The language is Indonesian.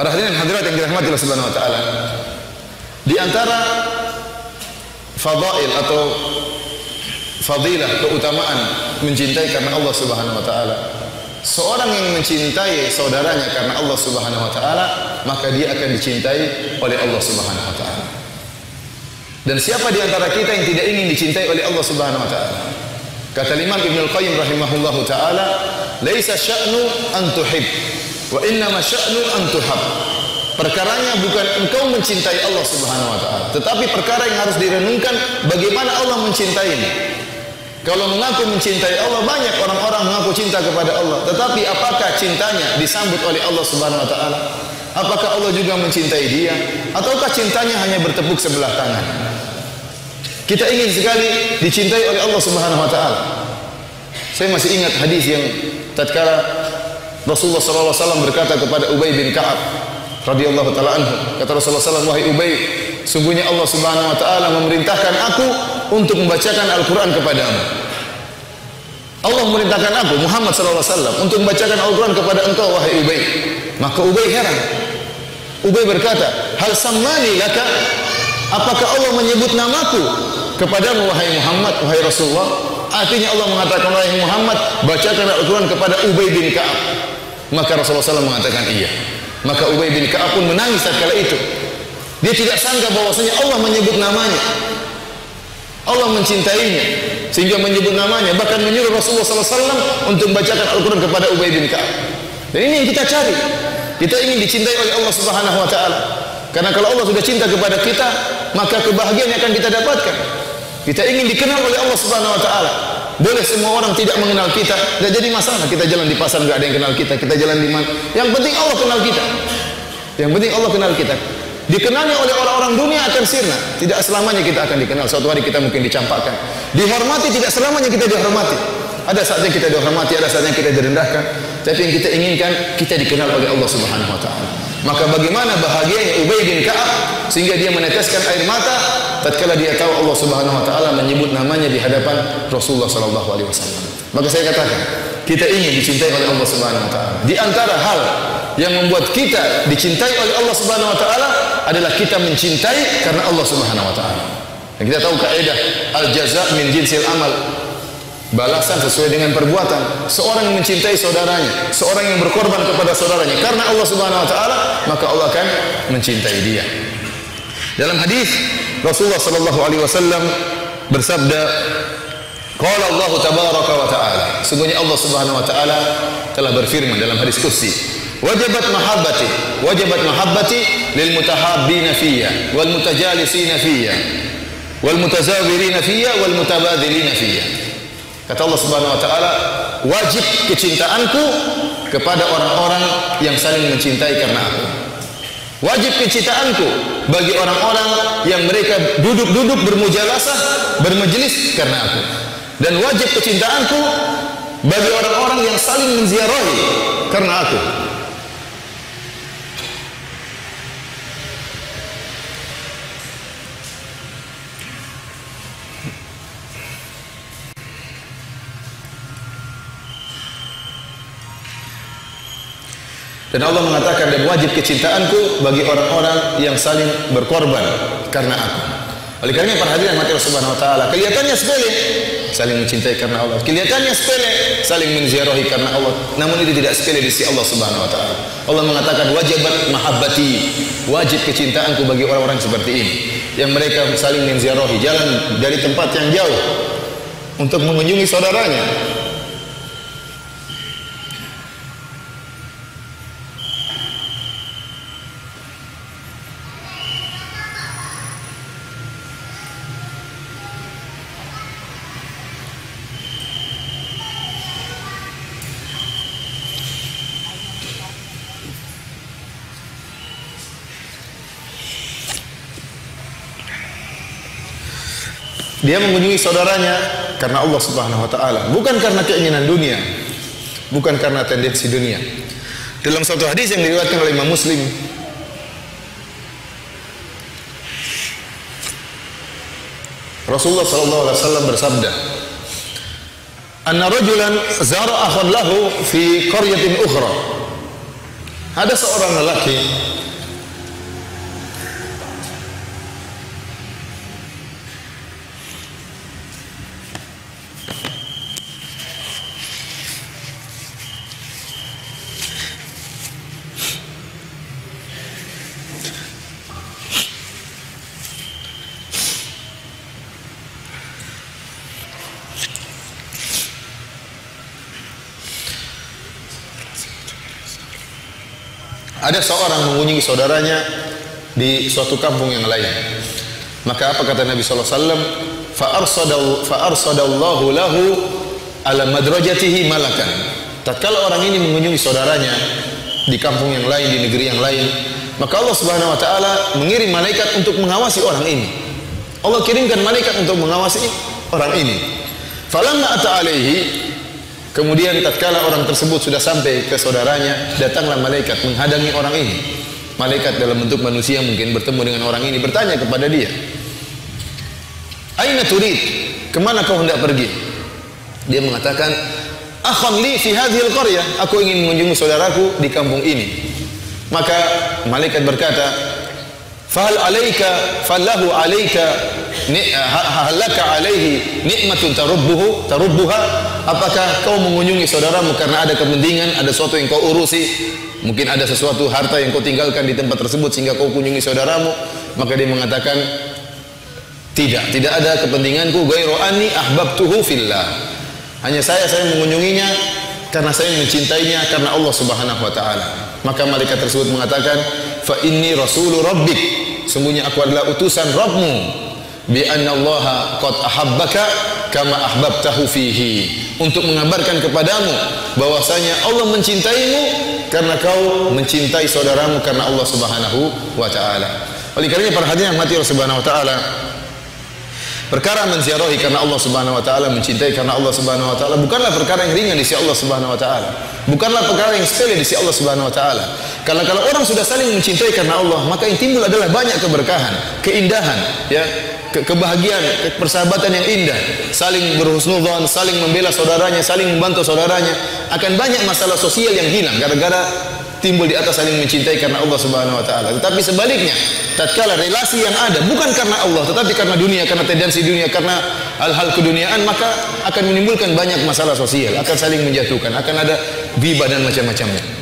Para hadirin hadirat yang dirahmati Allah Subhanahu wa taala, di antara fadail atau fadilah, keutamaan mencintai karena Allah Subhanahu wa taala, seorang yang mencintai saudaranya karena Allah Subhanahu wa taala, maka dia akan dicintai oleh Allah Subhanahu wa taala. Dan siapa di antara kita yang tidak ingin dicintai oleh Allah Subhanahu wa taala? Kata Imam Ibnu Al-Qayyim rahimahullahu taala, "Laisa sya'nu an tuhib, wa innama sya'nu an tuhab." Perkaranya bukan engkau mencintai Allah Subhanahu wa taala, tetapi perkara yang harus direnungkan bagaimana Allah mencintaimu. Kalau mengaku mencintai Allah, banyak orang-orang mengaku cinta kepada Allah, tetapi apakah cintanya disambut oleh Allah Subhanahu wa taala? Apakah Allah juga mencintai dia, ataukah cintanya hanya bertepuk sebelah tangan? Kita ingin sekali dicintai oleh Allah Subhanahu wa taala. Saya masih ingat hadis yang tatkala Rasulullah sallallahu alaihi wasallam berkata kepada Ubay bin Ka'ab radhiyallahu taala anhu, kata Rasulullah sallallahu alaihi wasallam, "Wahai Ubay, sungguhnya Allah Subhanahu wa taala memerintahkan aku untuk membacakan Al-Qur'an kepadamu." Allah memerintahkan aku, Muhammad sallallahu alaihi wasallam, untuk membacakan Al-Qur'an kepada engkau, wahai Ubay. Maka Ubay heran. Ubay berkata, "Hal sammani laka?" Apakah Allah menyebut namaku kepadamu, wahai Muhammad, wahai Rasulullah? Artinya Allah mengatakan, wahai Muhammad, bacakan Al-Qur'an kepada Ubay bin Ka'ab. Maka Rasulullah SAW mengatakan iya. Maka Ubay bin Ka'ab pun menangis tatkala itu. Dia tidak sangka bahwasanya Allah menyebut namanya, Allah mencintainya sehingga menyebut namanya, bahkan menyuruh Rasulullah SAW untuk membacakan Al-Qur'an kepada Ubay bin Ka'ab. Dan ini yang kita cari. Kita ingin dicintai oleh Allah Subhanahu wa taala. Karena kalau Allah sudah cinta kepada kita, maka kebahagiaan yang akan kita dapatkan. Kita ingin dikenal oleh Allah Subhanahu wa taala. Boleh semua orang tidak mengenal kita, tidak jadi masalah. Kita jalan di pasar enggak ada yang kenal kita, kita jalan di mana. Yang penting Allah kenal kita. Yang penting Allah kenal kita. Dikenalnya oleh orang-orang dunia akan sirna. Tidak selamanya kita akan dikenal. Suatu hari kita mungkin dicampakkan. Dihormati tidak selamanya kita dihormati. Ada saatnya kita dihormati, ada saatnya kita direndahkan. Tapi yang kita inginkan, kita dikenal oleh Allah Subhanahu wa taala. Maka bagaimana bahagianya Ubay bin Ka'ab sehingga dia meneteskan air mata tatkala dia tahu Allah Subhanahu wa taala menyebut namanya di hadapan Rasulullah sallallahu alaihi wasallam. Maka saya katakan, kita ingin dicintai oleh Allah Subhanahu wa taala. Di antara hal yang membuat kita dicintai oleh Allah Subhanahu wa taala adalah kita mencintai karena Allah Subhanahu wa taala. Dan kita tahu kaidah al-jaza' min jinsil amal. Balasan sesuai dengan perbuatan. Seorang yang mencintai saudaranya, seorang yang berkorban kepada saudaranya karena Allah Subhanahu wa taala, maka Allah akan mencintai dia. Dalam hadis Rasulullah sallallahu alaihi wasallam bersabda, qala Allah tabaraka wa taala, sungguhnya Allah Subhanahu wa taala telah berfirman dalam hadis qudsi, wajabat mahabbati lil mutahabbina fiyya wal mutajalisina fiyya wal mutazawirina fiyya wal mutabadhilina fiyya. Kata Allah Subhanahu wa taala, wajib kecintaanku kepada orang-orang yang saling mencintai karena aku. Wajib kecintaanku bagi orang-orang yang mereka duduk-duduk bermujalasah, bermajelis karena aku. Dan wajib kecintaanku bagi orang-orang yang saling menziarahi karena aku. Dan Allah mengatakan, dan wajib kecintaanku bagi orang-orang yang saling berkorban karena aku. Oleh karena para hadirin mati Allah Subhanahu wa taala, kelihatannya sepele saling mencintai karena Allah, kelihatannya sepele saling menziarahi karena Allah, namun itu tidak sepele di sisi Allah Subhanahu wa taala. Allah mengatakan wajibat mahabbati, wajib kecintaanku bagi orang-orang seperti ini yang mereka saling menziarahi, jalan dari tempat yang jauh untuk mengunjungi saudaranya. Dia mengunjungi saudaranya karena Allah Subhanahu wa taala, bukan karena keinginan dunia, bukan karena tendensi dunia. Dalam satu hadis yang diriwayatkan oleh Imam Muslim, Rasulullah sallallahu alaihi wasallam bersabda, "Anna rajulan zara akhan lahu fi qaryatin ukhra." Ada seorang lelaki Ada seorang mengunjungi saudaranya di suatu kampung yang lain. Maka apa kata Nabi sallallahu alaihi wasallam? Fa arsadallahu lahu ala madrajatihi malakan. Tatkala orang ini mengunjungi saudaranya di kampung yang lain, di negeri yang lain, maka Allah Subhanahu wa taala mengirim malaikat untuk mengawasi orang ini. Allah kirimkan malaikat untuk mengawasi orang ini. Falamma ata alaihi, kemudian tatkala orang tersebut sudah sampai ke saudaranya, datanglah malaikat menghadangi orang ini. Malaikat dalam bentuk manusia mungkin bertemu dengan orang ini, bertanya kepada dia, "Aina turid?" Kemana kau hendak pergi? Dia mengatakan, "Akhan li fi hadhil qaryah." Aku ingin mengunjungi saudaraku di kampung ini. Maka malaikat berkata, "Fahal alaika fallahu alaika halaka alaihi nikmatun tarubbuha?" Apakah kau mengunjungi saudaramu karena ada kepentingan, ada sesuatu yang kau urusi, mungkin ada sesuatu harta yang kau tinggalkan di tempat tersebut sehingga kau kunjungi saudaramu? Maka dia mengatakan, tidak ada kepentinganku, ghairu anni ahbabtuhu fillah. Hanya saya mengunjunginya karena saya mencintainya karena Allah Subhanahu wa taala. Maka malaikat tersebut mengatakan, "Fa inni rasulu rabbik." Sungguhnya aku adalah utusan Rabbmu. Bi anna Allah qad ahabbaka kama ahbabtahu fihi. Untuk mengabarkan kepadamu bahwasanya Allah mencintaimu karena kau mencintai saudaramu karena Allah Subhanahu wa taala. Oleh karenanya para hadirin yang mati Allah Subhanahu wa taala, perkara menziarahi karena Allah Subhanahu wa taala, mencintai karena Allah Subhanahu wa taala bukanlah perkara yang ringan di sisi Allah Subhanahu wa taala. Bukanlah perkara yang sepele di sisi Allah Subhanahu wa taala. Kalau orang sudah saling mencintai karena Allah, maka yang timbul adalah banyak keberkahan, keindahan, ya, kebahagiaan, persahabatan yang indah, saling berhusnudzon, saling membela saudaranya, saling membantu saudaranya. Akan banyak masalah sosial yang hilang gara-gara timbul di atas saling mencintai karena Allah Subhanahu wa taala. Tetapi sebaliknya, tatkala relasi yang ada bukan karena Allah tetapi karena dunia, karena tendensi dunia, karena hal-hal keduniaan, maka akan menimbulkan banyak masalah sosial, akan saling menjatuhkan, akan ada ghibah dan macam-macamnya.